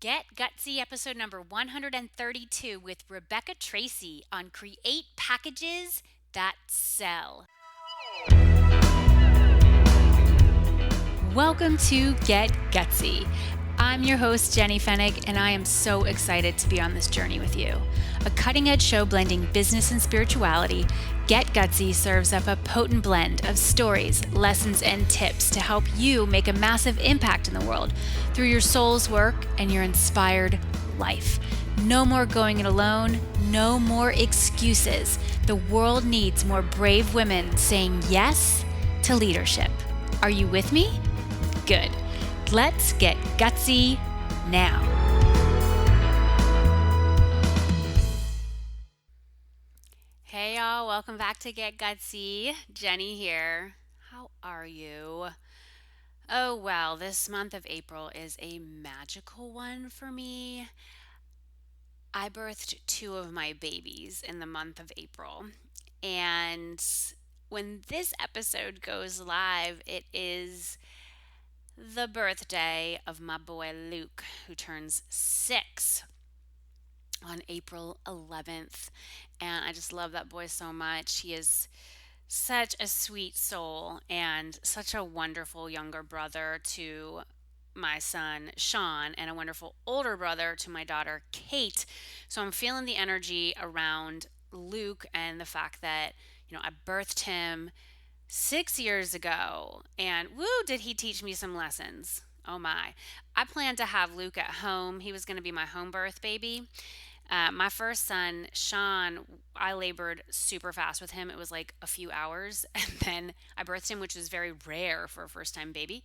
Get Gutsy episode number 132 with Rebecca Tracey on Create Packages That Sell. Welcome to Get Gutsy. I'm your host, Jenny Fennick, and I am so excited to be on this journey with you. A cutting edge show blending business and spirituality, Get Gutsy serves up a potent blend of stories, lessons, and tips to help you make a massive impact in the world through your soul's work and your inspired life. No more going it alone, no more excuses. The world needs more brave women saying yes to leadership. Are you with me? Good. Let's get gutsy now. Hey y'all, welcome back to Get Gutsy. Jenny here. How are you? Oh well, this month of April is a magical one for me. I birthed two of my babies in the month of April. And when this episode goes live, it is the birthday of my boy Luke, who turns 6 on April 11th. And I just love that boy so much. He is such a sweet soul and such a wonderful younger brother to my son Sean and a wonderful older brother to my daughter Kate. So I'm feeling the energy around Luke and the fact that, I birthed him 6 years ago, and woo, did he teach me some lessons. Oh my. I planned to have Luke at home. He was going to be my home birth baby. My first son, Sean, I labored super fast with him. It was like a few hours, and then I birthed him, which was very rare for a first time baby.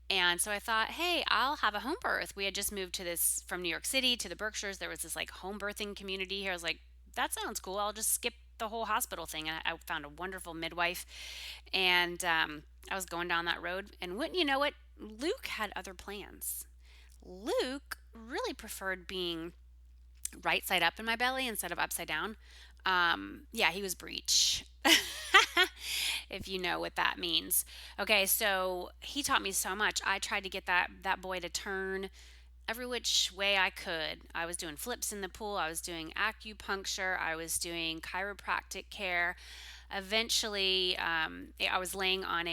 And so I thought, hey, I'll have a home birth. We had just moved to this from New York City to the Berkshires. There was this like home birthing community here. I was like, that sounds cool. I'll just skip the whole hospital thing. And I found a wonderful midwife, and I was going down that road. And wouldn't you know it, Luke had other plans. Luke really preferred being right side up in my belly instead of upside down. Yeah, he was breech. If you know what that means. Okay, so he taught me so much. I tried to get that boy to turn every which way I could. I was doing flips in the pool, I was doing acupuncture, I was doing chiropractic care. Eventually, I was laying on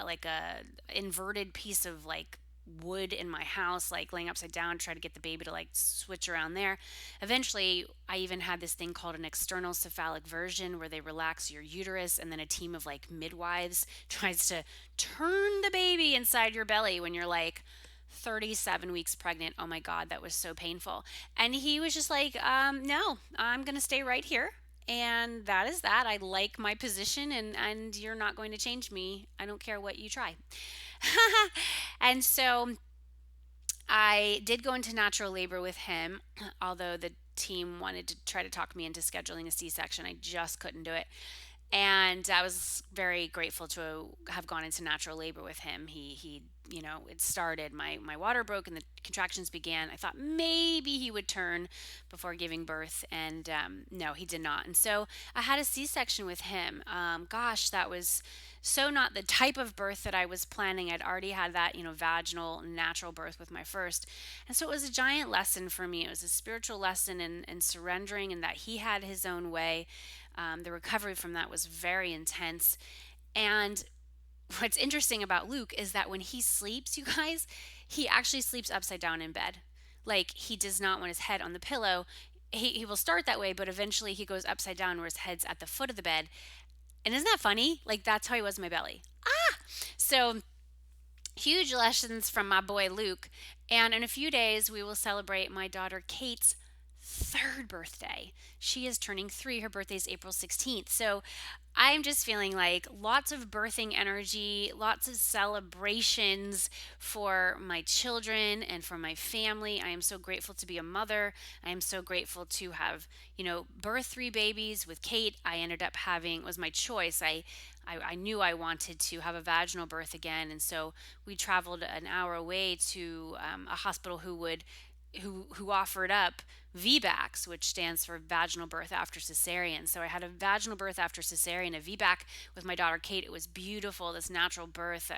like a inverted piece of like wood in my house, like laying upside down, try to get the baby to like switch around there. Eventually, I even had this thing called an external cephalic version where they relax your uterus, and then a team of like midwives tries to turn the baby inside your belly when you're like 37 weeks pregnant. Oh my God, that was so painful. And he was just like, no, I'm going to stay right here. And that is that. I like my position, and you're not going to change me. I don't care what you try. And so I did go into natural labor with him, although the team wanted to try to talk me into scheduling a C-section. I just couldn't do it. And I was very grateful to have gone into natural labor with him. It started, my water broke and the contractions began. I thought maybe he would turn before giving birth, and no, he did not. And so I had a C-section with him. Gosh, that was so not the type of birth that I was planning. I'd already had that, vaginal natural birth with my first. And so it was a giant lesson for me. It was a spiritual lesson in surrendering, and that he had his own way. The recovery from that was very intense. And what's interesting about Luke is that when he sleeps, you guys, he actually sleeps upside down in bed. Like, he does not want his head on the pillow. He will start that way, but eventually he goes upside down where his head's at the foot of the bed. And isn't that funny? Like, that's how he was in my belly. So huge lessons from my boy Luke. And in a few days, we will celebrate my daughter Kate's third birthday. She is turning 3. Her birthday is April 16th. So I'm just feeling like lots of birthing energy, lots of celebrations for my children and for my family. I am so grateful to be a mother. I am so grateful to have, birthed 3 babies with Kate. I ended up having, it was my choice. I knew I wanted to have a vaginal birth again. And so we traveled an hour away to a hospital who offered up VBACs, which stands for vaginal birth after cesarean. So I had a vaginal birth after cesarean, a VBAC with my daughter Kate. It was beautiful, this natural birth.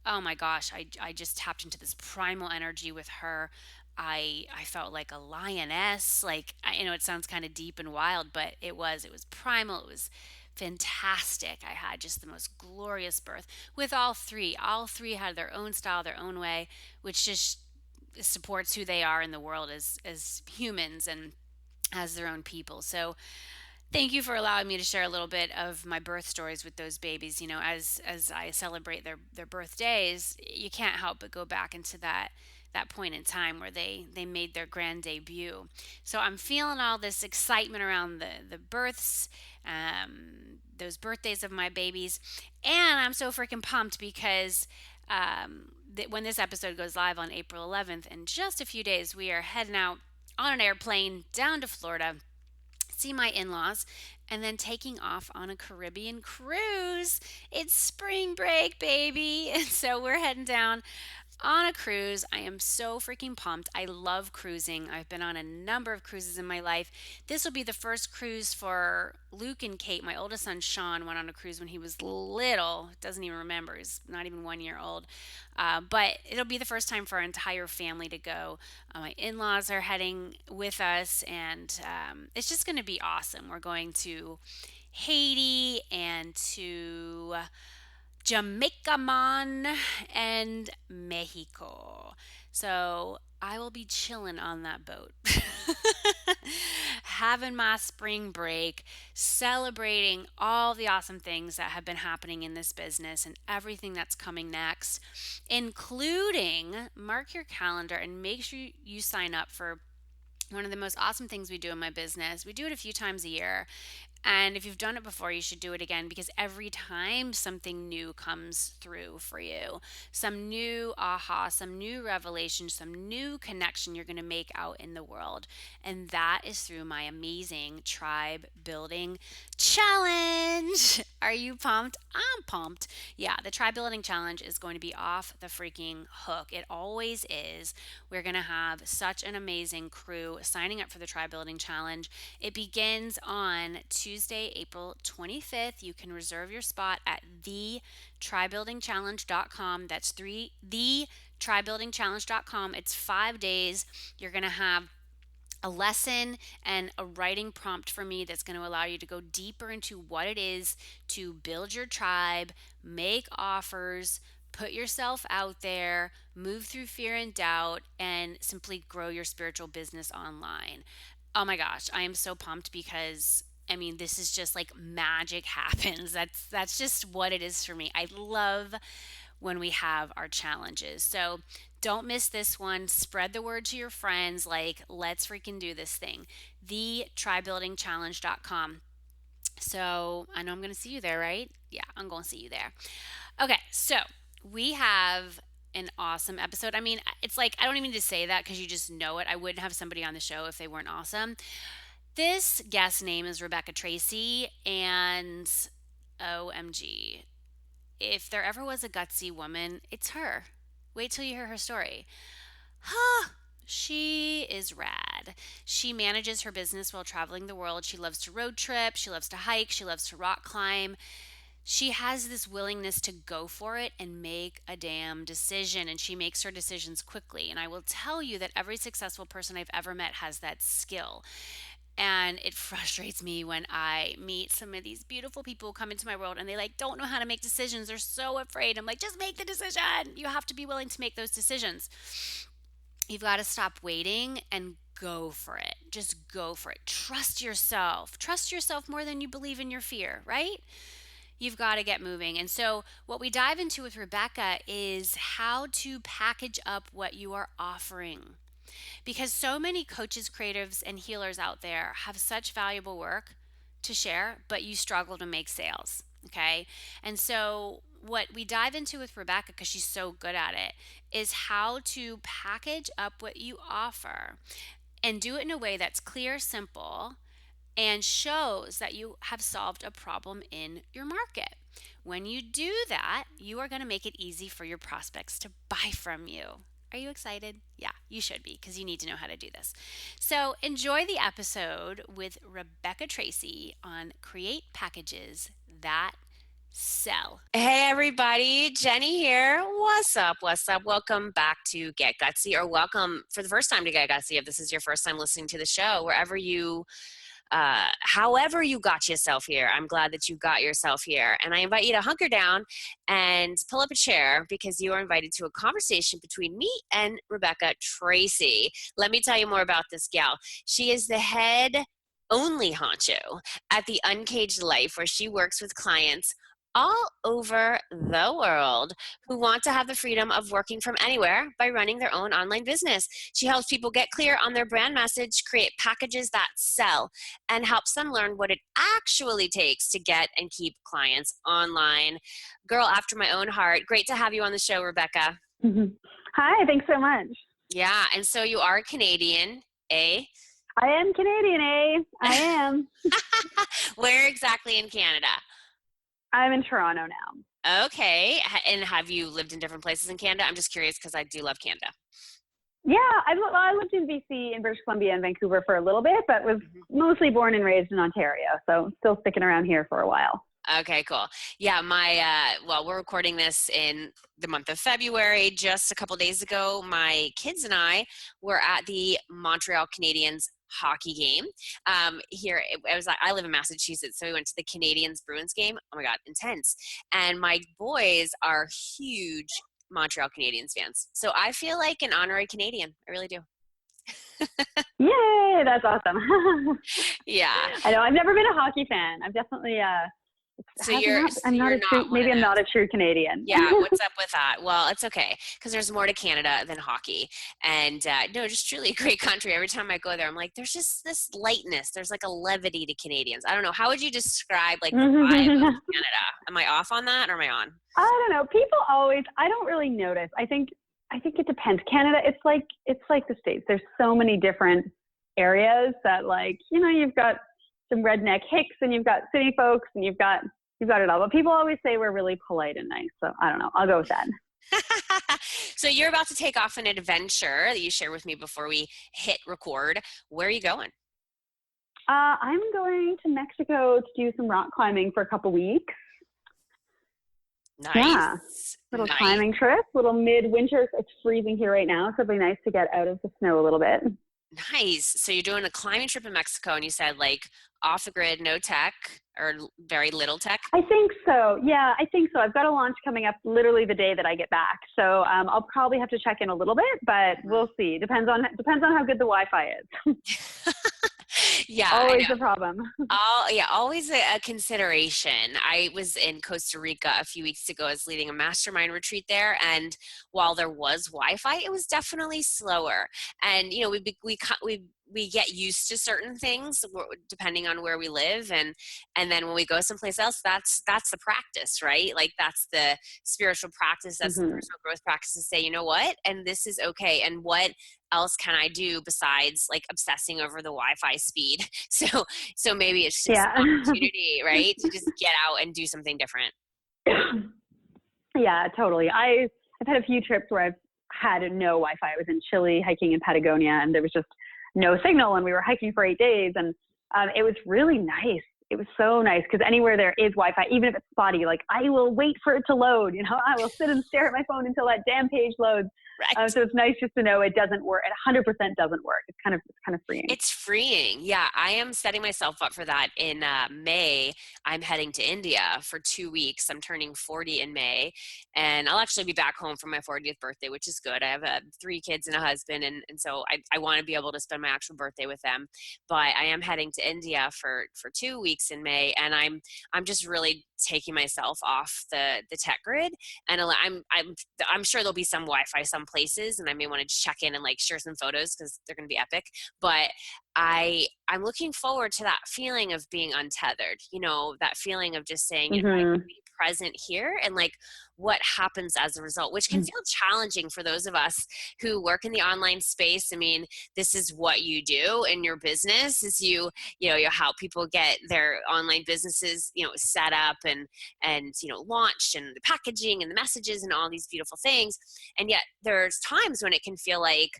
Oh my gosh, I just tapped into this primal energy with her. I felt like a lioness. Like I know it sounds kind of deep and wild, but it was primal. It was fantastic. I had just the most glorious birth with all three. All three had their own style, their own way, which just supports who they are in the world as humans and as their own people. So thank you for allowing me to share a little bit of my birth stories with those babies. You know, as I celebrate their birthdays, you can't help but go back into that point in time where they made their grand debut. So I'm feeling all this excitement around the births, those birthdays of my babies, and I'm so freaking pumped because when this episode goes live on April 11th, in just a few days, we are heading out on an airplane down to Florida, see my in laws, and then taking off on a Caribbean cruise. It's spring break, baby. And so we're heading down on a cruise. I am so freaking pumped. I love cruising. I've been on a number of cruises in my life. This will be the first cruise for Luke and Kate. My oldest son Sean went on a cruise when he was little. Doesn't even remember. He's not even 1 year old. But it'll be the first time for our entire family to go. My in-laws are heading with us, and it's just going to be awesome. We're going to Haiti and to Jamaica, Mon, and Mexico. So I will be chilling on that boat, having my spring break, celebrating all the awesome things that have been happening in this business and everything that's coming next, including mark your calendar and make sure you sign up for one of the most awesome things we do in my business. We do it a few times a year. And if you've done it before, you should do it again because every time something new comes through for you, some new aha, some new revelation, some new connection you're going to make out in the world. And that is through my amazing tribe building challenge. Are you pumped? I'm pumped. Yeah, the tribe building challenge is going to be off the freaking hook. It always is. We're going to have such an amazing crew signing up for the tribe building challenge. It begins on Tuesday, April 25th. You can reserve your spot at thetribebuildingchallenge.com. That's thetribebuildingchallenge.com. It's 5 days. You're going to have a lesson and a writing prompt for me that's going to allow you to go deeper into what it is to build your tribe, make offers, put yourself out there, move through fear and doubt, and simply grow your spiritual business online. Oh my gosh, I am so pumped because I mean, this is just like magic happens. That's just what it is for me. I love when we have our challenges. So don't miss this one. Spread the word to your friends. Like, let's freaking do this thing. TheTribeBuildingChallenge.com. So I know I'm going to see you there, right? Yeah, I'm going to see you there. Okay, so we have an awesome episode. I mean, it's like, I don't even need to say that because you just know it. I wouldn't have somebody on the show if they weren't awesome. This guest name is Rebecca Tracey, and OMG, if there ever was a gutsy woman, it's her. Wait till you hear her story. Huh. She is rad. She manages her business while traveling the world. She loves to road trip. She loves to hike. She loves to rock climb. She has this willingness to go for it and make a damn decision, and she makes her decisions quickly. And I will tell you that every successful person I've ever met has that skill. And it frustrates me when I meet some of these beautiful people who come into my world and they like don't know how to make decisions. They're so afraid. I'm like, just make the decision. You have to be willing to make those decisions. You've got to stop waiting and go for it. Just go for it. Trust yourself. Trust yourself more than you believe in your fear, right? You've got to get moving. And so, what we dive into with Rebecca is how to package up what you are offering. Because so many coaches, creatives, and healers out there have such valuable work to share, but you struggle to make sales. Okay. And so, what we dive into with Rebecca, because she's so good at it, is how to package up what you offer and do it in a way that's clear, simple, and shows that you have solved a problem in your market. When you do that, you are going to make it easy for your prospects to buy from you. Are you excited? Yeah, you should be because you need to know how to do this. So enjoy the episode with Rebecca Tracey on create packages that sell. Hey everybody, Jenny here. What's up? What's up? Welcome back to Get Gutsy, or welcome for the first time to Get Gutsy if this is your first time listening to the show, however you got yourself here. I'm glad that you got yourself here. And I invite you to hunker down and pull up a chair because you are invited to a conversation between me and Rebecca Tracey. Let me tell you more about this gal. She is the head only honcho at the Uncage Life, where she works with clients all over the world who want to have the freedom of working from anywhere by running their own online business. She helps people get clear on their brand message, create packages that sell, and helps them learn what it actually takes to get and keep clients online. Girl after my own heart. Great to have you on the show, Rebecca. Hi, thanks so much. Yeah, and so you are Canadian, eh? I am Canadian, eh? I am. Where exactly in Canada? I'm in Toronto now. Okay, and have you lived in different places in Canada? I'm just curious because I do love Canada. Yeah, I lived in BC, in British Columbia, and Vancouver for a little bit, but was mostly born and raised in Ontario, so still sticking around here for a while. Okay, cool. Yeah, we're recording this in the month of February. Just a couple days ago, my kids and I were at the Montreal Canadiens hockey game. I live in Massachusetts, so we went to the Canadiens Bruins game. Oh my God, intense. And my boys are huge Montreal Canadiens fans. So I feel like an honorary Canadian. I really do. Yay, that's awesome. Yeah. I know, I've never been a hockey fan. I'm definitely, I'm not a true Canadian. Yeah, what's up with that? Well, it's okay because there's more to Canada than hockey. And no, just truly a great country. Every time I go there, I'm like, there's just this lightness. There's like a levity to Canadians. I don't know. How would you describe like the vibe of Canada? Am I off on that or am I on? I don't know. I don't really notice. I think it depends. Canada, it's like the States. There's so many different areas that, like, you know, you've got some redneck hicks and you've got city folks and you've got it all. But people always say we're really polite and nice. So I don't know. I'll go with that. So you're about to take off an adventure that you shared with me before we hit record. Where are you going? I'm going to Mexico to do some rock climbing for a couple weeks. Nice. Yeah. Little climbing trip, little midwinter. It's freezing here right now, so it'll be nice to get out of the snow a little bit. Nice. So you're doing a climbing trip in Mexico, and you said like off the grid, no tech or very little tech? I think so. Yeah, I think so. I've got a launch coming up literally the day that I get back. So I'll probably have to check in a little bit, but we'll see. Depends on how good the Wi-Fi is. Yeah, always a problem. Always a consideration. I was in Costa Rica a few weeks ago. I was leading a mastermind retreat there, and while there was Wi-Fi, it was definitely slower. And you know, we get used to certain things depending on where we live, and then when we go someplace else, that's the practice, right? Like that's the spiritual practice, that's the personal growth practice to say, you know what, and this is okay, and what else can I do besides like obsessing over the Wi-Fi speed? So maybe it's just an opportunity, right, to just get out and do something different. Yeah, totally. I've had a few trips where I've had no Wi-Fi. I was in Chile hiking in Patagonia, and there was just no signal, and we were hiking for 8 days, and it was really nice. It was so nice because anywhere there is Wi-Fi, even if it's spotty, like I will wait for it to load. You know, I will sit and stare at my phone until that damn page loads. Right. So it's nice just to know it doesn't work. It 100% doesn't work. It's kind of freeing. It's freeing. Yeah, I am setting myself up for that. In May, I'm heading to India for 2 weeks. I'm turning 40 in May, and I'll actually be back home for my 40th birthday, which is good. I have 3 kids and a husband, and so I want to be able to spend my actual birthday with them. But I am heading to India for 2 weeks in May, and I'm just really taking myself off the tech grid, and I'm sure there'll be some Wi-Fi some places, and I may want to check in and like share some photos because they're going to be epic. But I'm looking forward to that feeling of being untethered, you know, that feeling of just saying, you know, I can be present here and like what happens as a result, which can feel challenging for those of us who work in the online space. I mean, this is what you do in your business is you help people get their online businesses, you know, set up and, you know, launched, and the packaging and the messages and all these beautiful things. And yet there's times when it can feel like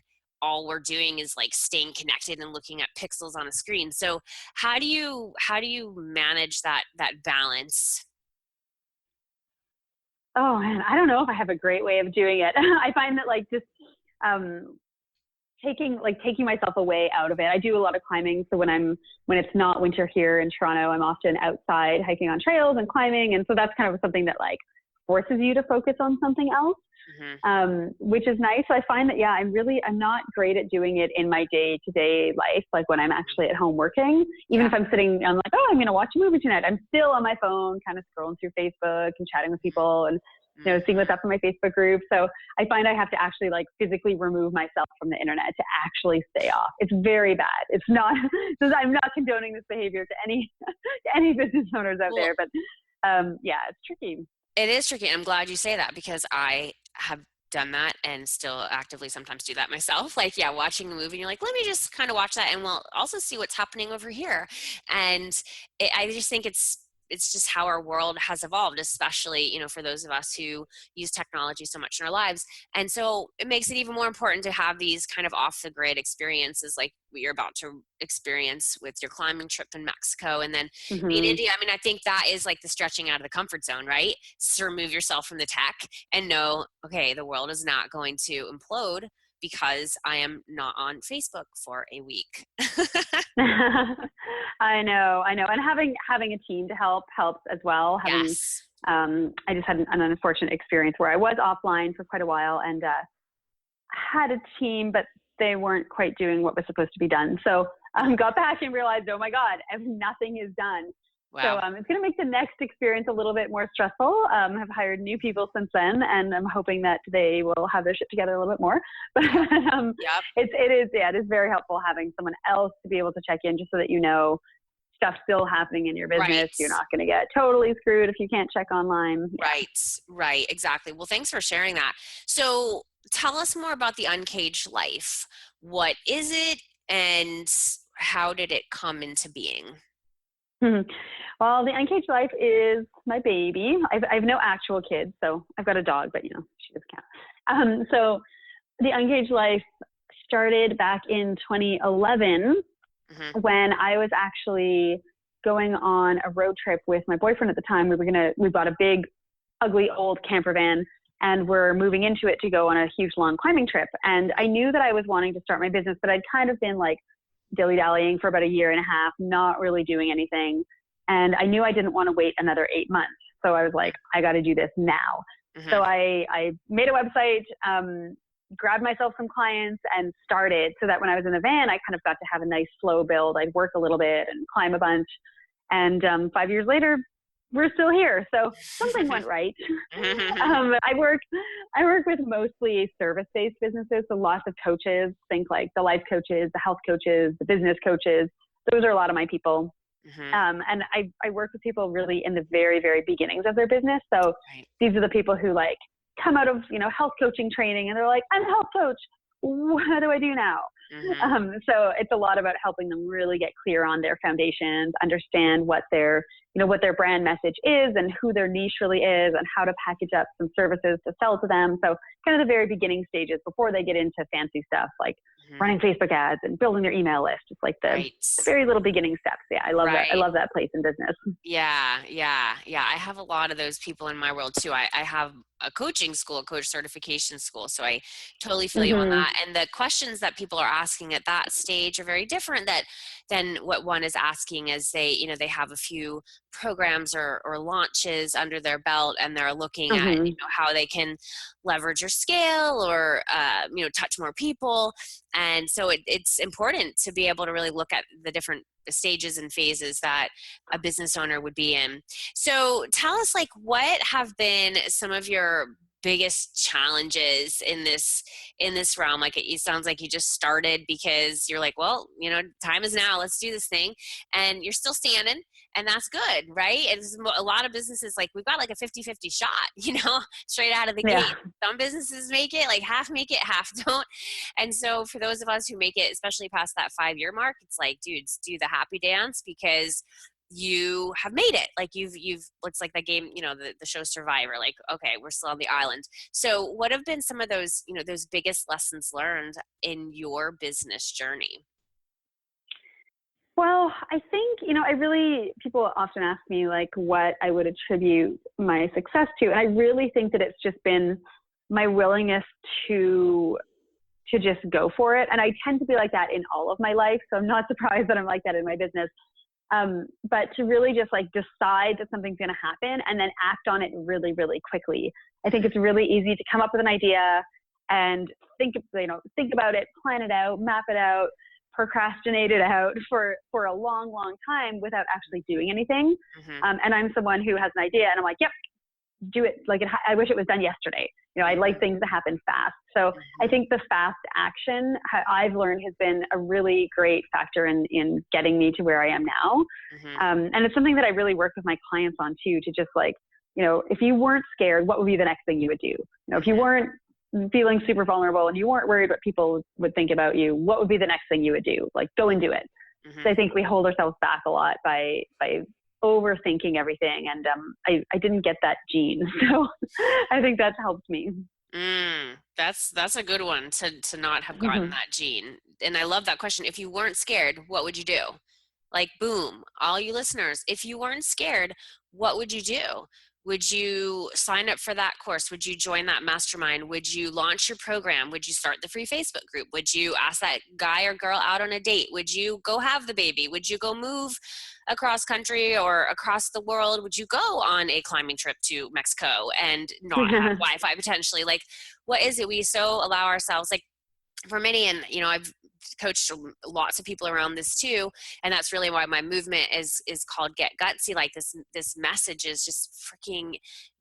all we're doing is like staying connected and looking at pixels on a screen. So how do you manage that balance? Oh man, I don't know if I have a great way of doing it. I find that like just um, taking myself away out of it. I do a lot of climbing, so when it's not winter here in Toronto, I'm often outside hiking on trails and climbing, and so that's kind of something that like forces you to focus on something else, Hmm. which is nice. So I find that, yeah, I'm not great at doing it in my day to day life. Like when I'm Hmm. actually at home working, even Yeah. if I'm sitting, I'm like, oh, I'm going to watch a movie tonight. I'm still on my phone, kind of scrolling through Facebook and chatting with people and, seeing what's Hmm. up in my Facebook group. So I find I have to actually like physically remove myself from the internet to actually stay off. It's very bad. It's not, I'm not condoning this behavior to any business owners out Well, there, but yeah, it's tricky. it is tricky. I'm glad you say that because I have done that and still actively sometimes do that myself. Like, yeah, watching a movie, and you're like, let me just kind of watch that and we'll also see what's happening over here. And I just think it's just how our world has evolved, especially, for those of us who use technology so much in our lives. And so it makes it even more important to have these kind of off the grid experiences like what you're about to experience with your climbing trip in Mexico. And then in Mm-hmm. India, I mean, I think that is like the stretching out of the comfort zone, right? Just to remove yourself from the tech and know, okay, the world is not going to implode because I am not on Facebook for a week. I know, and having a team to helps as well. Yes. I just had an unfortunate experience where I was offline for quite a while and had a team, but they weren't quite doing what was supposed to be done. So got back and realized, oh my God, nothing is done. So Wow. it's going to make the next experience a little bit more stressful. Have hired new people since then, and I'm hoping that they will have their shit together a little bit more. But Yep. Yep. it is very helpful having someone else to be able to check in, just so that stuff's still happening in your business. Right. You're not going to get totally screwed if you can't check online. Yeah. Right. Right. Exactly. Well, thanks for sharing that. So tell us more about the Uncaged Life. What is it and how did it come into being? Well, the Uncaged Life is my baby. I've no actual kids, so I've got a dog, but she doesn't count. So the Uncaged Life started back in 2011 Hmm. when I was actually going on a road trip with my boyfriend at the time. We bought a big, ugly old camper van and we're moving into it to go on a huge long climbing trip. And I knew that I was wanting to start my business, but I'd kind of been like dilly-dallying for about a year and a half, not really doing anything. And I knew I didn't want to wait another 8 months. So I was like, I got to do this now. So Hmm. I made a website, grabbed myself some clients and started, so that when I was in the van, I kind of got to have a nice slow build. I'd work a little bit and climb a bunch. And 5 years later, we're still here. So something went right. I work with mostly service-based businesses, so lots of coaches. Think like the life coaches, the health coaches, the business coaches. Those are a lot of my people. Hmm. And I work with people really in the very, very beginnings of their business. So Right. these are the people who like come out of, health coaching training and they're like, I'm a health coach. What do I do now? Hmm. So it's a lot about helping them really get clear on their foundations, understand what their brand message is and who their niche really is and how to package up some services to sell to them. So kind of the very beginning stages before they get into fancy stuff like Hmm. running Facebook ads and building their email list. It's like the Right. very little beginning steps. Yeah, I love that. I Right. love that place in business. Yeah, yeah, yeah. I have a lot of those people in my world too. I have a coaching school, a coach certification school. So I totally feel you on Mm-hmm. that. And the questions that people are asking at that stage are very different than what one is asking as they have a few programs or launches under their belt and they're looking at, Mm-hmm. how they can leverage or scale or, touch more people. And so it's important to be able to really look at the different stages and phases that a business owner would be in. So tell us, like, what have been some of your biggest challenges in this realm? Like, it sounds like you just started because you're like, well, time is now, let's do this thing, and you're still standing, and that's good, right? And a lot of businesses, like, we've got like a 50-50 shot, straight out of the Yeah. gate. Some businesses make it, like half make it, half don't. And so for those of us who make it, especially past that 5 year mark, it's like, dudes, do the happy dance because you have made it. Like you've it's like that game, the show Survivor, like, okay, we're still on the island. So what have been some of those biggest lessons learned in your business journey? Well, I think, people often ask me like what I would attribute my success to. And I really think that it's just been my willingness to just go for it. And I tend to be like that in all of my life. So I'm not surprised that I'm like that in my business. But to really just like decide that something's going to happen and then act on it really, really quickly. I think it's really easy to come up with an idea and think about it, plan it out, map it out, procrastinate it out for a long, long time without actually doing anything. Mm-hmm. And I'm someone who has an idea and I'm like, yep, do it. Like I wish it was done yesterday. I like things to happen fast. So I think the fast action I've learned has been a really great factor in getting me to where I am now. Mm-hmm. And it's something that I really work with my clients on too, to just like, if you weren't scared, what would be the next thing you would do? If you weren't feeling super vulnerable and you weren't worried what people would think about you, what would be the next thing you would do? Like go and do it. Mm-hmm. So I think we hold ourselves back a lot by overthinking everything. And I didn't get that gene. So I think that's helped me. That's a good one to not have gotten that gene. And I love that question. If you weren't scared, what would you do? Like, boom, all you listeners, if you weren't scared, what would you do? Would you sign up for that course? Would you join that mastermind? Would you launch your program? Would you start the free Facebook group? Would you ask that guy or girl out on a date? Would you go have the baby? Would you go move across country or across the world? Would you go on a climbing trip to Mexico and not have Wi-Fi potentially? Like, what is it? We so allow ourselves, like, for many, and I've coached lots of people around this too, and that's really why my movement is called Get Gutsy. Like this message is just freaking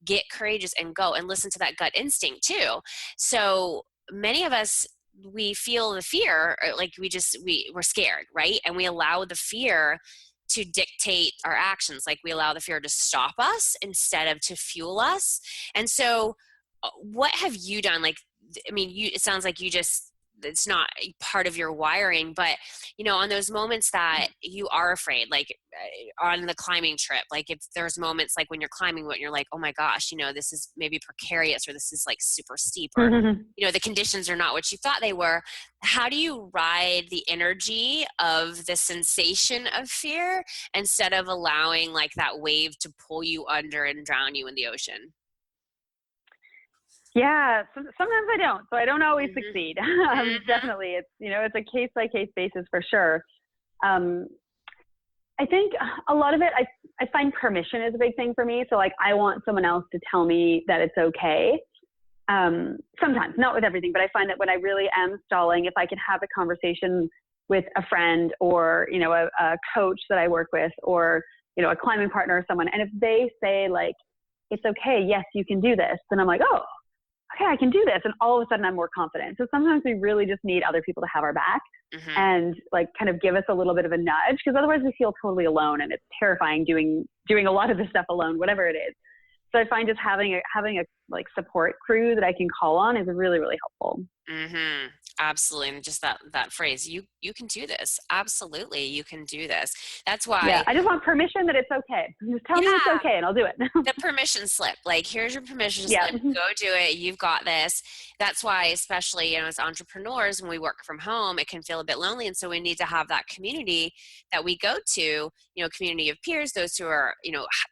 get courageous and go and listen to that gut instinct too. So many of us, we feel the fear, like we're scared, right? And we allow the fear to dictate our actions. Like we allow the fear to stop us instead of to fuel us. And so what have you done? Like, I mean, it sounds like it's not part of your wiring, but on those moments that you are afraid, like on the climbing trip, like if there's moments like when you're climbing, when you're like, oh my gosh, this is maybe precarious, or this is like super steep, or the conditions are not what you thought they were. How do you ride the energy of the sensation of fear instead of allowing like that wave to pull you under and drown you in the ocean? Yeah, sometimes I don't. So I don't always succeed. Definitely. It's a case by case basis for sure. I think a lot of it, I find permission is a big thing for me. So like, I want someone else to tell me that it's okay. Sometimes, not with everything, but I find that when I really am stalling, if I can have a conversation with a friend or, a coach that I work with, or, a climbing partner or someone, and if they say like, it's okay, yes, you can do this, then I'm like, oh, okay, I can do this. And all of a sudden I'm more confident. So sometimes we really just need other people to have our back and like kind of give us a little bit of a nudge, because otherwise we feel totally alone, and it's terrifying doing a lot of this stuff alone, whatever it is. So I find just having a like support crew that I can call on is really, really helpful. Absolutely. And just that phrase, you can do this. Absolutely. You can do this. That's why. Yeah. I just want permission that it's okay. Just tell me it's okay and I'll do it. The permission slip, like, here's your permission slip, go do it. You've got this. That's why, especially, as entrepreneurs, when we work from home, it can feel a bit lonely. And so we need to have that community that we go to, community of peers, those who are,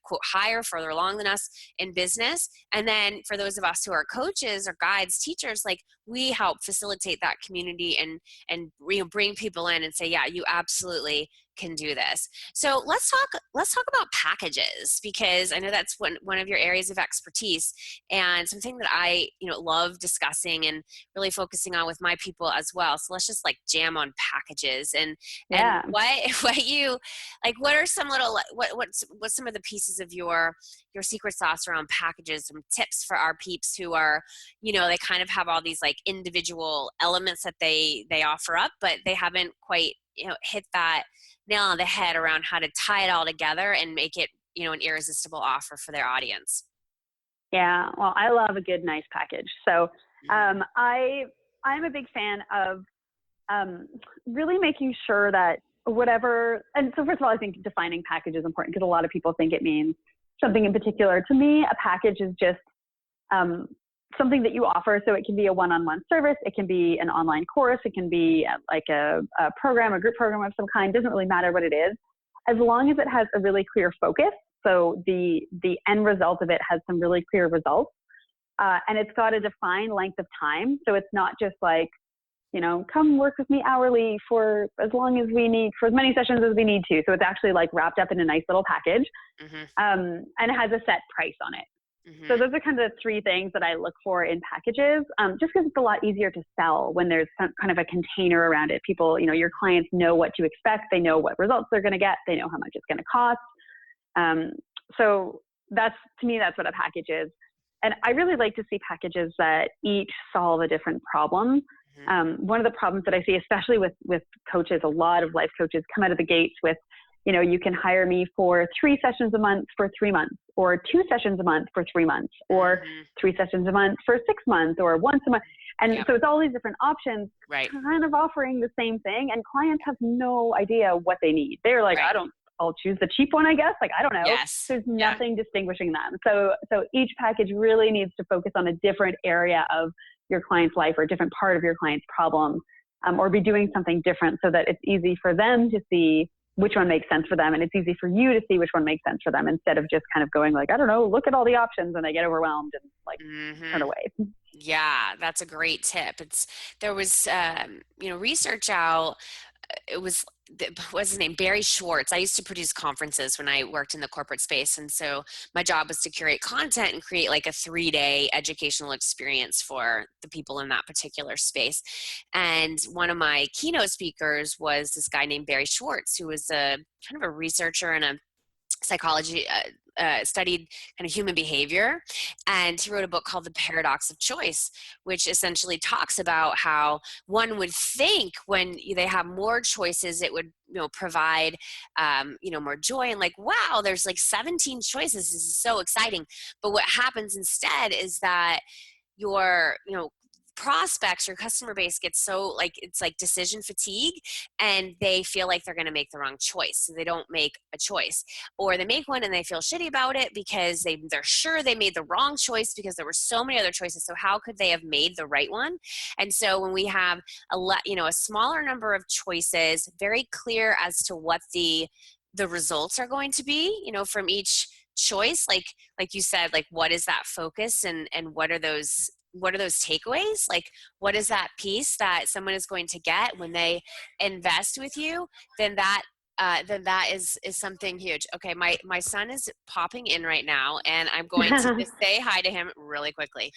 quote, higher, further along than us in business. And then for those of us who are coaches or guides, teachers, like, we help facilitate that community and bring people in and say, yeah, you absolutely can do this. So let's talk about packages, because I know that's one of your areas of expertise, and something that I love discussing and really focusing on with my people as well. So let's just like jam on packages and what you like. What are some little what's some of the pieces of your secret sauce around packages, some tips for our peeps who are they kind of have all these like individual elements that they offer up, but they haven't quite hit that nail on the head around how to tie it all together and make it, an irresistible offer for their audience. Yeah. Well, I love a good, nice package. So, I'm a big fan of, really making sure that and so first of all, I think defining package is important, because a lot of people think it means something in particular. To me, a package is just, something that you offer. So it can be a one-on-one service. It can be an online course. It can be like a program, a group program of some kind. Doesn't really matter what it is, as long as it has a really clear focus. So the end result of it has some really clear results. And it's got a defined length of time. So it's not just like, come work with me hourly for as long as we need, for as many sessions as we need to. So it's actually like wrapped up in a nice little package, and it has a set price on it. So those are kind of the three things that I look for in packages, just because it's a lot easier to sell when there's some kind of a container around it. People, your clients know what to expect. They know what results they're going to get. They know how much it's going to cost. So to me, that's what a package is. And I really like to see packages that each solve a different problem. One of the problems that I see, especially with coaches, a lot of life coaches come out of the gates with, you can hire me for 3 sessions a month for 3 months, or 2 sessions a month for 3 months, or 3 sessions a month for 6 months, or once a month. And so it's all these different options, kind of offering the same thing. And clients have no idea what they need. They're like, I'll choose the cheap one, I guess. Like, I don't know. Yes. There's nothing distinguishing them. So each package really needs to focus on a different area of your client's life, or a different part of your client's problem, or be doing something different, so that it's easy for them to see which one makes sense for them. And it's easy for you to see which one makes sense for them, instead of just kind of going like, I don't know, look at all the options, and they get overwhelmed and like turn away. Yeah, that's a great tip. There was, research out. It was, what's his name? Barry Schwartz. I used to produce conferences when I worked in the corporate space. And so my job was to curate content and create like a 3-day educational experience for the people in that particular space. And one of my keynote speakers was this guy named Barry Schwartz, who was a kind of a researcher and a psychology, studied kind of human behavior, and he wrote a book called The Paradox of Choice, which essentially talks about how one would think when they have more choices, it would provide more joy, and like, wow, there's like 17 choices, this is so exciting. But what happens instead is that your prospects, your customer base gets so like, it's like decision fatigue, and they feel like they're going to make the wrong choice, so they don't make a choice, or they make one and they feel shitty about it because they're sure they made the wrong choice because there were so many other choices. So how could they have made the right one? And so when we have a smaller number of choices, very clear as to what the results are going to be, from each choice, like you said, like what is that focus, and what are those takeaways? Like, what is that piece that someone is going to get when they invest with you? Then that is something huge. Okay, my son is popping in right now, and I'm going to just say hi to him really quickly.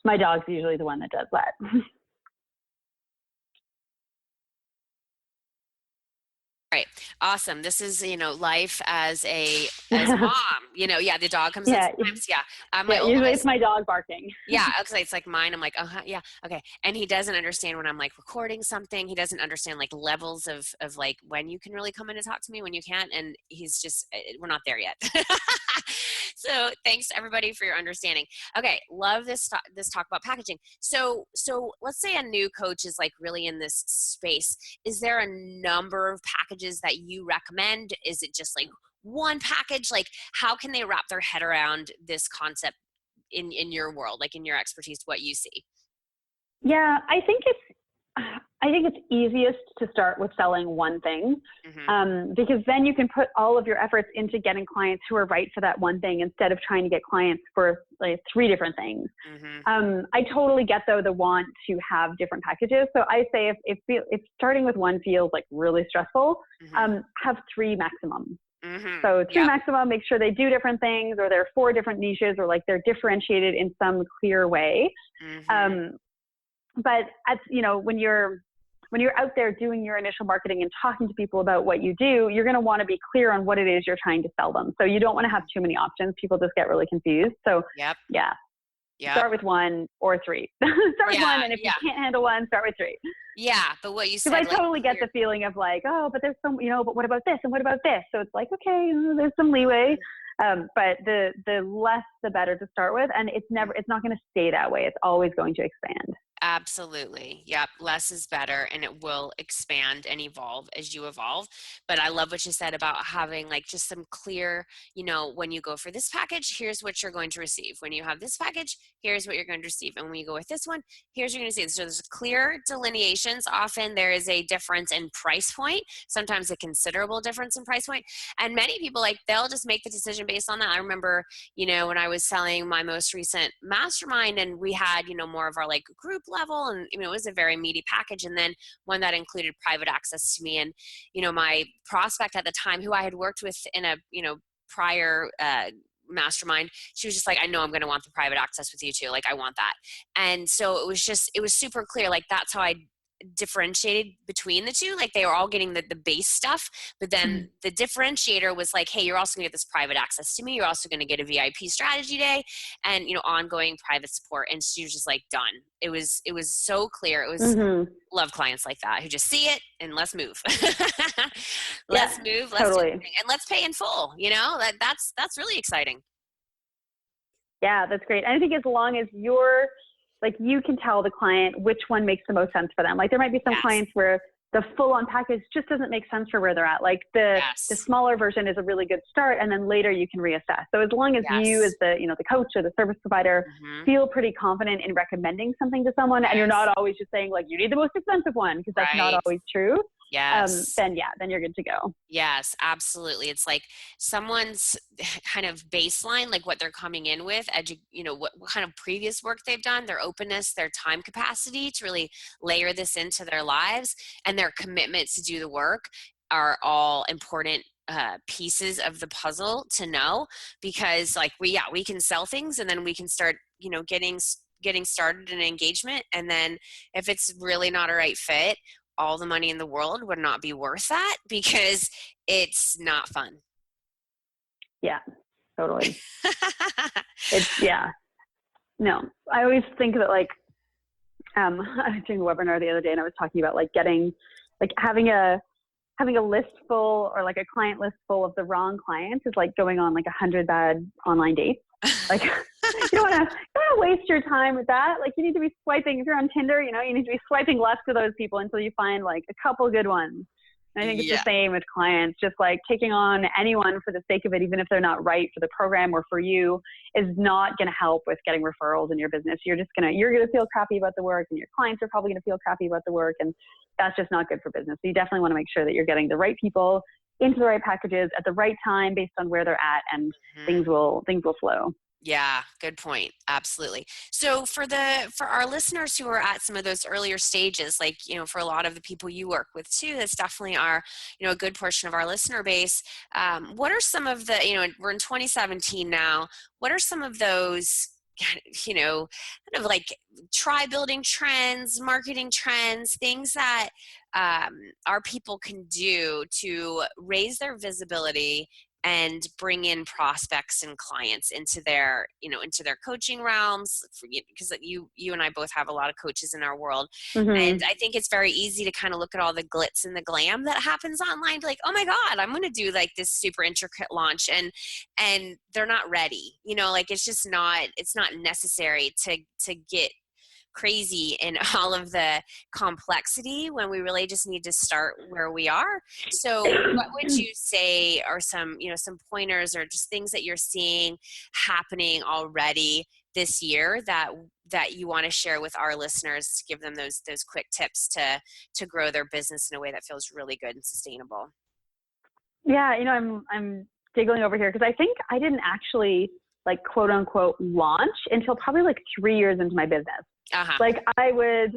My dog's usually the one that does that. Right. Awesome. This is, life as mom, the dog comes in sometimes. Yeah. My usually it's my dog barking. Yeah. It's like mine. I'm like, yeah. Okay. And he doesn't understand when I'm like recording something. He doesn't understand like levels of like when you can really come in and talk to me, when you can't. And he's just, we're not there yet. So thanks to everybody for your understanding. Okay. Love this talk about packaging. So let's say a new coach is like really in this space. Is there a number of packages that you recommend? Is it just like one package? Like, how can they wrap their head around this concept in your world, like in your expertise, what you see? Yeah, I think it's easiest to start with selling one thing, because then you can put all of your efforts into getting clients who are right for that one thing, instead of trying to get clients for like 3 different things. I totally get though the want to have different packages. So I say if starting with one feels like really stressful, have 3 maximum. So 2 maximum, make sure they do different things, or they're 4 different niches, or like they're differentiated in some clear way. But when you're out there doing your initial marketing and talking to people about what you do, you're going to want to be clear on what it is you're trying to sell them. So you don't want to have too many options. People just get really confused. So start with 1 or 3. Start with 1, and if you can't handle 1, start with 3. Yeah, but what you said, because I totally get the feeling of like, oh, but there's some, but what about this and what about this? So it's like, okay, there's some leeway. But the less, the better to start with. And it's not going to stay that way. It's always going to expand. Absolutely. Yep. Less is better, and it will expand and evolve as you evolve. But I love what you said about having like just some clear, when you go for this package, here's what you're going to receive. When you have this package, here's what you're going to receive. And when you go with this one, here's what you're going to receive. So there's clear delineations. Often there is a difference in price point, sometimes a considerable difference in price point. And many people, like, they'll just make the decision based on that. I remember, when I was selling my most recent mastermind, and we had, more of our like group level, and it was a very meaty package, and then one that included private access to me. And my prospect at the time, who I had worked with in a prior mastermind, she was just like, I know I'm going to want the private access with you too, like I want that. And so it was super clear, like that's how I differentiated between the two. Like they were all getting the base stuff, but then the differentiator was like, hey, you're also gonna get this private access to me, you're also gonna get a VIP strategy day, and ongoing private support. And she was just like, done. It was so clear. It was love clients like that who just see it and let's move. Yeah, Let's move, let's do totally. something, and let's pay in full. That's really exciting. Yeah, that's great. And I think as long as you're like, you can tell the client which one makes the most sense for them. Like there might be some Yes. clients where the full on package just doesn't make sense for where they're at. Like the Yes. smaller version is a really good start, and then later you can reassess. So as long as you as Yes. the coach or the service provider Mm-hmm. feel pretty confident in recommending something to someone, and you're Yes. not always just saying like, you need the most expensive one, because that's not Right. always true. Yes. Then you're good to go. Yes, absolutely. It's like someone's kind of baseline, like what they're coming in with, what kind of previous work they've done, their openness, their time capacity to really layer this into their lives, and their commitment to do the work are all important pieces of the puzzle to know. Because like we can sell things, and then we can start getting started in engagement, and then if it's really not a right fit, all the money in the world would not be worth that, because it's not fun. Yeah, totally. Yeah. No, I always think that like, I was doing a webinar the other day, and I was talking about like having a list full, or like a client list full of the wrong clients is like going on like 100 bad online dates. Like you don't want to waste your time with that. Like you need to be swiping, if you're on Tinder, you need to be swiping left to those people until you find like a couple good ones. And I think it's Yeah. the same with clients. Just like taking on anyone for the sake of it, even if they're not right for the program or for you, is not going to help with getting referrals in your business. You're going to feel crappy about the work, and your clients are probably going to feel crappy about the work. And that's just not good for business. So you definitely want to make sure that you're getting the right people into the right packages at the right time based on where they're at, and things will flow. Yeah, good point. Absolutely. So for our listeners who are at some of those earlier stages, like, for a lot of the people you work with too, that's definitely our, a good portion of our listener base. What are some of the, we're in 2017 now, what are some of those, kind of like try building trends, marketing trends, things that our people can do to raise their visibility and bring in prospects and clients into their coaching realms, because you and I both have a lot of coaches in our world. And I think it's very easy to kind of look at all the glitz and the glam that happens online, like, oh my god, I'm going to do like this super intricate launch, and they're not ready, like it's not necessary to get crazy in all of the complexity, when we really just need to start where we are. So what would you say are some pointers, or just things that you're seeing happening already this year that you want to share with our listeners, to give them those quick tips to grow their business in a way that feels really good and sustainable? Yeah, I'm giggling over here because I think I didn't actually like quote unquote launch until probably like 3 years into my business. Like I was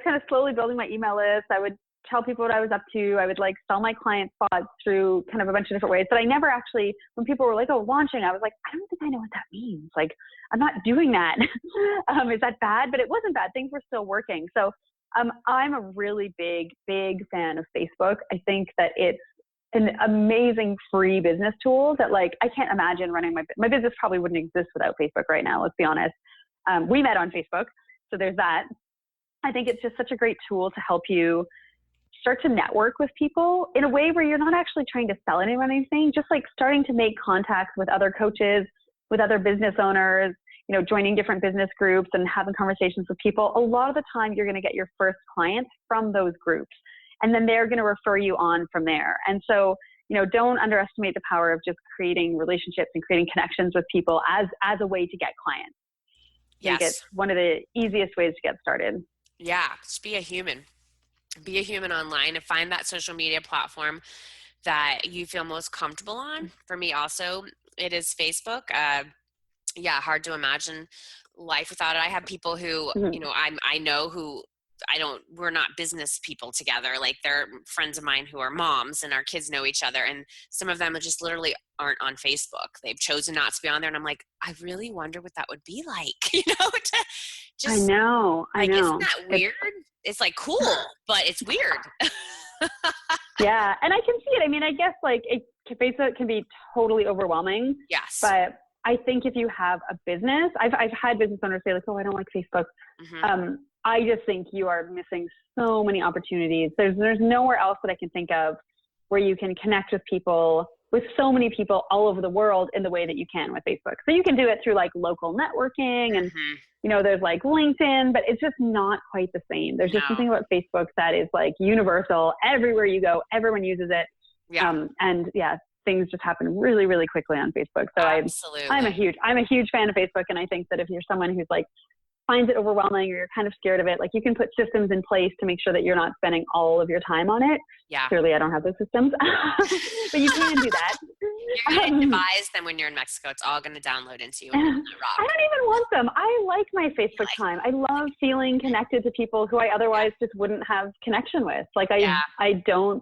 kind of slowly building my email list. I would tell people what I was up to. I would like sell my client spots through kind of a bunch of different ways. But I never actually, when people were like, oh, launching, I was like, I don't think I know what that means. Like, I'm not doing that. Is that bad? But it wasn't bad. Things were still working. So I'm a really big fan of Facebook. I think that it's an amazing free business tool that like, I can't imagine running my business probably wouldn't exist without Facebook right now. Let's be honest. We met on Facebook. So there's that. I think it's just such a great tool to help you start to network with people in a way where you're not actually trying to sell anyone anything, just like starting to make contacts with other coaches, with other business owners, joining different business groups and having conversations with people, a lot of the time you're going to get your first clients from those groups. And then they're going to refer you on from there. And so, don't underestimate the power of just creating relationships and creating connections with people as a way to get clients. I think it's one of the easiest ways to get started. Yeah, just be a human. Be a human online and find that social media platform that you feel most comfortable on. For me also, it is Facebook. Hard to imagine life without it. I have people who, I know who we're not business people together. Like they're friends of mine who are moms and our kids know each other. And some of them just literally aren't on Facebook. They've chosen not to be on there. And I'm like, I really wonder what that would be like, I know. Isn't that weird? It's like cool, but it's weird. Yeah. And I can see it. I mean, I guess Facebook can be totally overwhelming. Yes. But I think if you have a business, I've had business owners say like, oh, I don't like Facebook. Mm-hmm. I just think you are missing so many opportunities. There's nowhere else that I can think of where you can connect with so many people all over the world in the way that you can with Facebook. So you can do it through like local networking and, there's like LinkedIn, but it's just not quite the same. There's just something about Facebook that is like universal. Everywhere you go, everyone uses it. Yeah. Things just happen really, really quickly on Facebook. So absolutely. I'm a huge fan of Facebook. And I think that if you're someone who's like, finds it overwhelming or you're kind of scared of it, like you can put systems in place to make sure that you're not spending all of your time on it. Yeah. Clearly I don't have those systems, but you can do that. You're going to devise them when you're in Mexico. It's all going to download into you. I don't even want them. I like my Facebook time. I love feeling connected to people who I otherwise just wouldn't have connection with. Like I don't,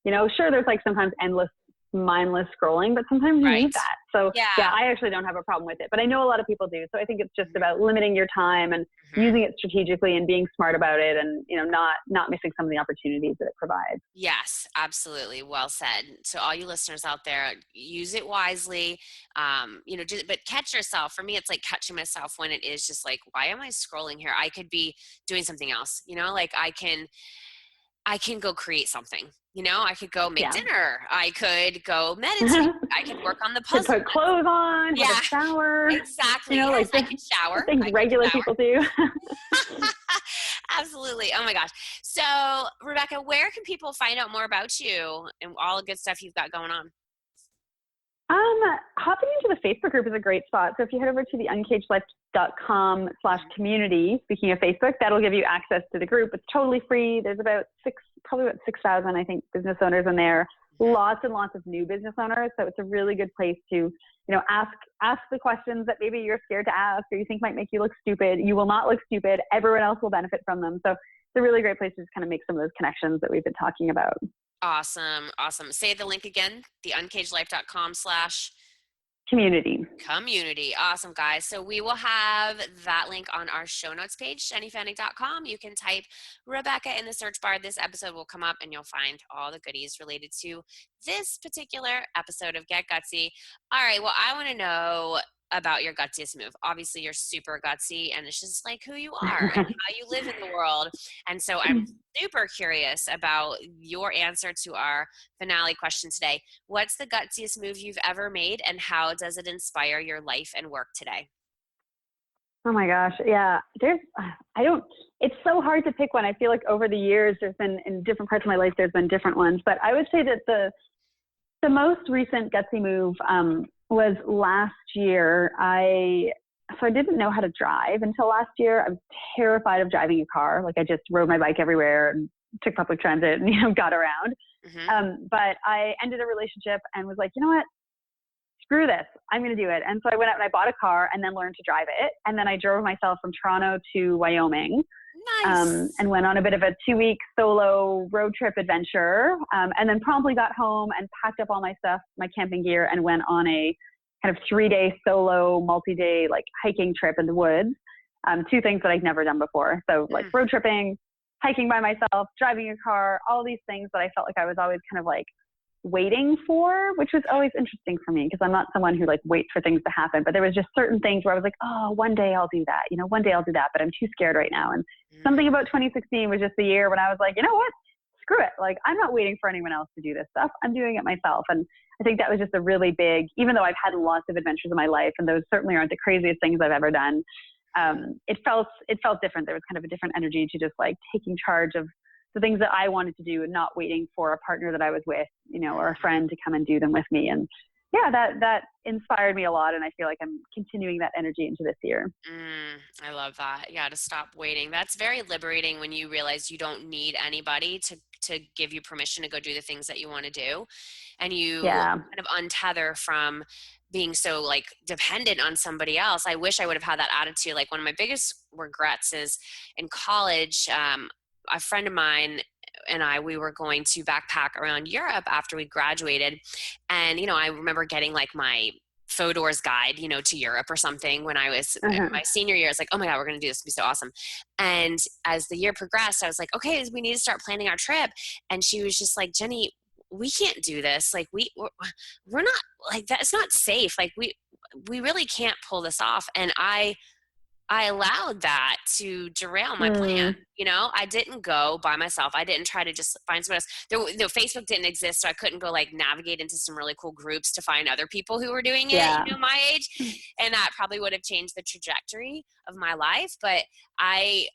sure there's like sometimes endless mindless scrolling, but sometimes you need that. So I actually don't have a problem with it, but I know a lot of people do. So I think it's just about limiting your time and using it strategically and being smart about it and, not missing some of the opportunities that it provides. Yes, absolutely. Well said. So all you listeners out there, use it wisely. But catch yourself. For me, it's like catching myself when it is just like, why am I scrolling here? I could be doing something else, like I can go create something. I could go make dinner. I could go meditate. I could work on the puzzle. Put clothes on, have a shower. Exactly. I could shower. Things regular people do. Absolutely. Oh my gosh. So Rebecca, where can people find out more about you and all the good stuff you've got going on? Hopping into the Facebook group is a great spot. So if you head over to the uncagelife.com/community, speaking of Facebook, that'll give you access to the group. It's totally free. There's probably about 6,000, I think, business owners in there. Lots and lots of new business owners. So it's a really good place to, ask the questions that maybe you're scared to ask or you think might make you look stupid. You will not look stupid. Everyone else will benefit from them. So it's a really great place to just kind of make some of those connections that we've been talking about. Awesome. Say the link again, the uncagelife.com/community. Awesome, guys. So we will have that link on our show notes page, jennyfanning.com. You can type Rebecca in the search bar. This episode will come up and you'll find all the goodies related to this particular episode of Get Gutsy. All right. Well, I want to know about your gutsiest move. Obviously, you're super gutsy and it's just like who you are and how you live in the world. And so I'm super curious about your answer to our finale question today. What's the gutsiest move you've ever made and how does it inspire your life and work today? Oh my gosh. Yeah. It's so hard to pick one. I feel like over the years, there's been in different parts of my life, there's been different ones, but I would say that the most recent gutsy move, was last year. So I didn't know how to drive until last year. I was terrified of driving a car. Like I just rode my bike everywhere and took public transit and, got around. But I ended a relationship and was like, you know what? Screw this. I'm going to do it. And so I went out and I bought a car and then learned to drive it. And then I drove myself from Toronto to Wyoming. Nice. And went on a bit of a 2-week solo road trip adventure, and then promptly got home and packed up all my stuff, my camping gear, and went on a kind of 3-day solo, multi-day like hiking trip in the woods. 2 things that I'd never done before. So like road tripping, hiking by myself, driving a car, all these things that I felt like I was always kind of like waiting for, which was always interesting for me because I'm not someone who like waits for things to happen, but there was just certain things where I was like, oh, one day I'll do that, one day I'll do that, but I'm too scared right now. And something about 2016 was just the year when I was like, you know what, screw it. Like, I'm not waiting for anyone else to do this stuff. I'm doing it myself. And I think that was just a really big, even though I've had lots of adventures in my life, and those certainly aren't the craziest things I've ever done. It felt different. There was kind of a different energy to just like taking charge of the things that I wanted to do and not waiting for a partner that I was with, or a friend to come and do them with me. And yeah, that inspired me a lot. And I feel like I'm continuing that energy into this year. I love that. Yeah, to stop waiting. That's very liberating when you realize you don't need anybody to give you permission to go do the things that you want to do. And you kind of untether from being so like dependent on somebody else. I wish I would have had that attitude. Like, one of my biggest regrets is in college, a friend of mine and we were going to backpack around Europe after we graduated. And, I remember getting like my Fodor's guide, to Europe or something when I was in my senior year. I was like, oh my God, we're going to do this. It'll be so awesome. And as the year progressed, I was like, okay, we need to start planning our trip. And she was just like, Jenny, we can't do this. Like we're not like that. It's not safe. Like we really can't pull this off. And I allowed that to derail my plan. I didn't go by myself. I didn't try to just find someone else. Facebook didn't exist, so I couldn't go like navigate into some really cool groups to find other people who were doing it, my age. And that probably would have changed the trajectory of my life. But I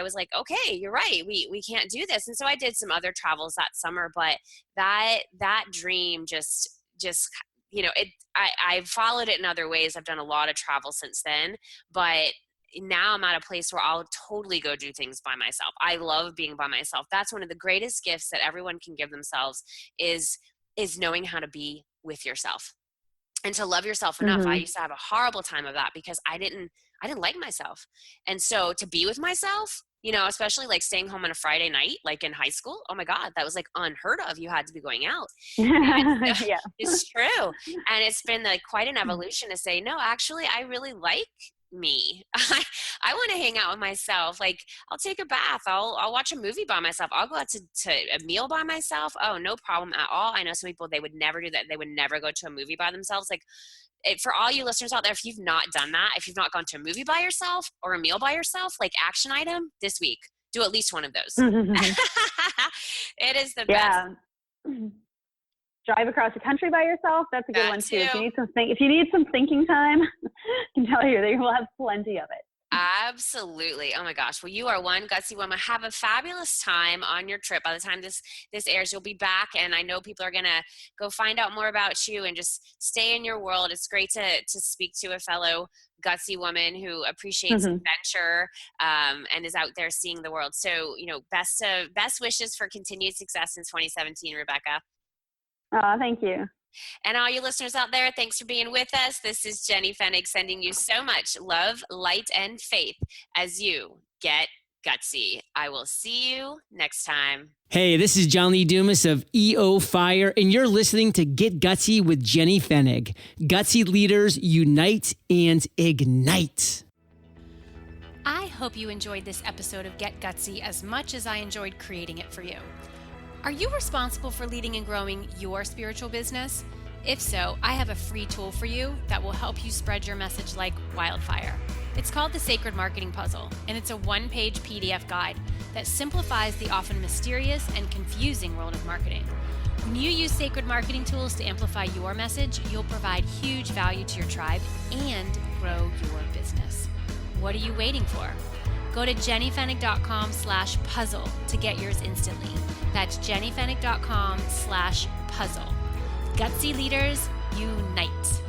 was like, okay, you're right. We can't do this. And so I did some other travels that summer, but that dream just I followed it in other ways. I've done a lot of travel since then, but now I'm at a place where I'll totally go do things by myself. I love being by myself. That's one of the greatest gifts that everyone can give themselves is knowing how to be with yourself and to love yourself enough. I used to have a horrible time of that because I didn't like myself. And so to be with myself, especially like staying home on a Friday night, like in high school, oh my God, that was like unheard of. You had to be going out. It's true. And it's been like quite an evolution to say, no, actually, I really like me. I want to hang out with myself. Like, I'll take a bath. I'll watch a movie by myself. I'll go out to a meal by myself. Oh, no problem at all. I know some people, they would never do that. They would never go to a movie by themselves. Like, for all you listeners out there, if you've not done that, if you've not gone to a movie by yourself or a meal by yourself, like, action item this week, do at least one of those. It is the best. Drive across the country by yourself. That's a good one too. If you need some thinking time, I can tell you that you will have plenty of it. Absolutely. Oh my gosh. Well, you are one gutsy woman. Have a fabulous time on your trip. By the time this airs, you'll be back, and I know people are going to go find out more about you and just stay in your world. It's great to speak to a fellow gutsy woman who appreciates adventure and is out there seeing the world. So, best wishes for continued success in 2017, Rebecca. Thank you. And all you listeners out there, thanks for being with us. This is Jenny Fennig sending you so much love, light, and faith as you get gutsy. I will see you next time. Hey, this is John Lee Dumas of EO Fire, and you're listening to Get Gutsy with Jenny Fennig. Gutsy leaders unite and ignite. I hope you enjoyed this episode of Get Gutsy as much as I enjoyed creating it for you. Are you responsible for leading and growing your spiritual business? If so, I have a free tool for you that will help you spread your message like wildfire. It's called the Sacred Marketing Puzzle, and it's a one-page PDF guide that simplifies the often mysterious and confusing world of marketing. When you use sacred marketing tools to amplify your message, you'll provide huge value to your tribe and grow your business. What are you waiting for? Go to jennyfennig.com/puzzle to get yours instantly. That's jennyfennig.com/puzzle. Gutsy leaders unite.